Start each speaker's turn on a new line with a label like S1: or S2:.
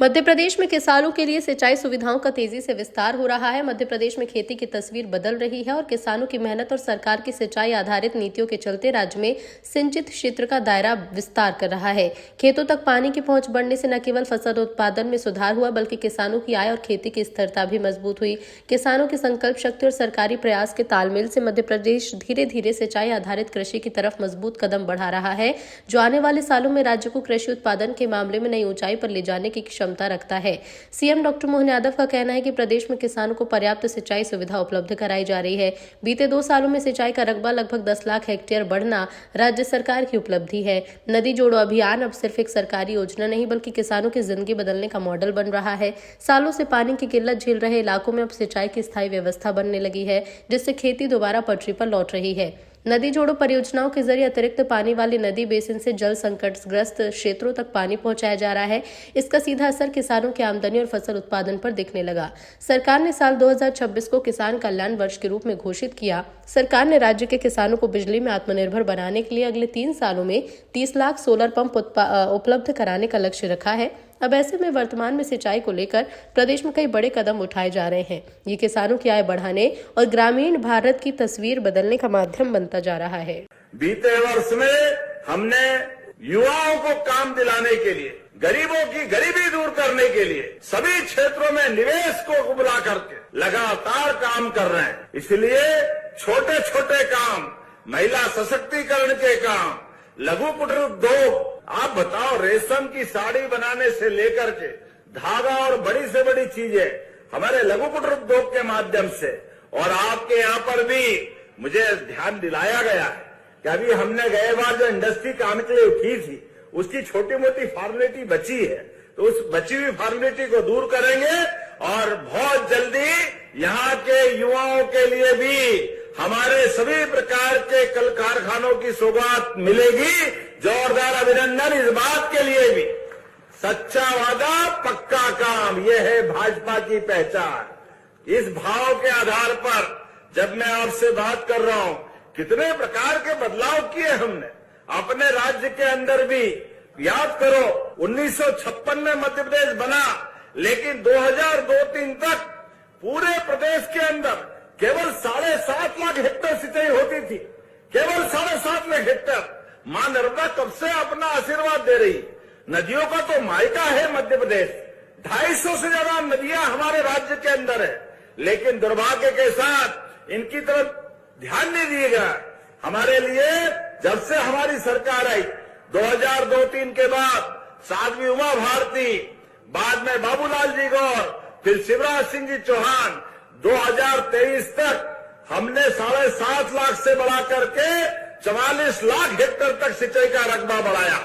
S1: मध्य प्रदेश में किसानों के लिए सिंचाई सुविधाओं का तेजी से विस्तार हो रहा है। मध्य प्रदेश में खेती की तस्वीर बदल रही है और किसानों की मेहनत और सरकार की सिंचाई आधारित नीतियों के चलते राज्य में सिंचित क्षेत्र का दायरा विस्तार कर रहा है। खेतों तक पानी की पहुंच बढ़ने से न केवल फसल उत्पादन में सुधार हुआ बल्कि किसानों की आय और खेती की स्थिरता भी मजबूत हुई। किसानों की संकल्प शक्ति और सरकारी प्रयास के तालमेल से मध्य प्रदेश धीरे धीरे सिंचाई आधारित कृषि की तरफ मजबूत कदम बढ़ा रहा है, जो आने वाले सालों में राज्य को कृषि उत्पादन के मामले में नई ऊंचाई पर ले जाने की क्षमता रखता है। सीएम डॉक्टर मोहन यादव का कहना है कि प्रदेश में किसानों को पर्याप्त सिंचाई सुविधा उपलब्ध कराई जा रही है। बीते 2 सालों में सिंचाई का रकबा लगभग 10 लाख हेक्टेयर बढ़ना राज्य सरकार की उपलब्धि है। नदी जोड़ो अभियान अब सिर्फ एक सरकारी योजना नहीं बल्कि किसानों की जिंदगी बदलने का मॉडल बन रहा है। सालों से पानी की किल्लत झेल रहे इलाकों में अब सिंचाई की स्थायी व्यवस्था बनने लगी है, जिससे खेती दोबारा पटरी पर लौट रही है। नदी जोड़ो परियोजनाओं के जरिए अतिरिक्त पानी वाली नदी बेसिन से जल संकटग्रस्त क्षेत्रों तक पानी पहुंचाया जा रहा है। इसका सीधा असर किसानों की आमदनी और फसल उत्पादन पर दिखने लगा। सरकार ने साल 2026 को किसान कल्याण वर्ष के रूप में घोषित किया। सरकार ने राज्य के किसानों को बिजली में आत्मनिर्भर बनाने के लिए अगले 3 सालों में 30 लाख सोलर पंप उपलब्ध कराने का लक्ष्य रखा है। अब ऐसे में वर्तमान में सिंचाई को लेकर प्रदेश में कई बड़े कदम उठाए जा रहे हैं। ये किसानों की आय बढ़ाने और ग्रामीण भारत की तस्वीर बदलने का माध्यम बनता जा रहा है।
S2: बीते वर्ष में हमने युवाओं को काम दिलाने के लिए, गरीबों की गरीबी दूर करने के लिए सभी क्षेत्रों में निवेश को बुला करके लगातार काम कर रहे हैं। इसलिए छोटे छोटे काम, महिला सशक्तिकरण के काम, लघु कुटीर उद्योग, आप बताओ, रेशम की साड़ी बनाने से लेकर के धागा और बड़ी से बड़ी चीजें हमारे लघु कुटीर उद्योग के माध्यम से, और आपके यहाँ पर भी मुझे ध्यान दिलाया गया है कि अभी हमने गए बार जो इंडस्ट्री काम के लिए उठी थी उसकी छोटी मोटी फॉर्मेलिटी बची है, तो उस बची हुई फॉर्मेलिटी को दूर करेंगे और बहुत जल्दी यहाँ के युवाओं के लिए भी हमारे सभी प्रकार के कल कारखानों की सौगात मिलेगी। जोरदार अभिनंदन इस बात के लिए भी। सच्चा वादा पक्का काम, ये है भाजपा की पहचान। इस भाव के आधार पर जब मैं आपसे बात कर रहा हूं, कितने प्रकार के बदलाव किए हमने अपने राज्य के अंदर भी। याद करो, 1956 में मध्य प्रदेश बना, लेकिन 2002-3 तक पूरे प्रदेश के अंदर केवल 7.5 लाख हेक्टेयर सिंचाई होती थी, केवल 7.5 लाख हेक्टेयर। मां नर्मदा कब से अपना आशीर्वाद दे रही। नदियों का तो मायका है मध्य प्रदेश, 250 से ज्यादा नदियां हमारे राज्य के अंदर है, लेकिन दुर्भाग्य के साथ इनकी तरफ ध्यान नहीं दिया गया। हमारे लिए जब से हमारी सरकार आई 2002-3 के बाद साध्वी उमा भारती, बाद में बाबूलाल जी गौर, फिर शिवराज सिंह जी चौहान, 2023 तक हमने 7.5 लाख से बढ़ा करके 44 लाख हेक्टेयर तक सिंचाई का रकबा बढ़ाया।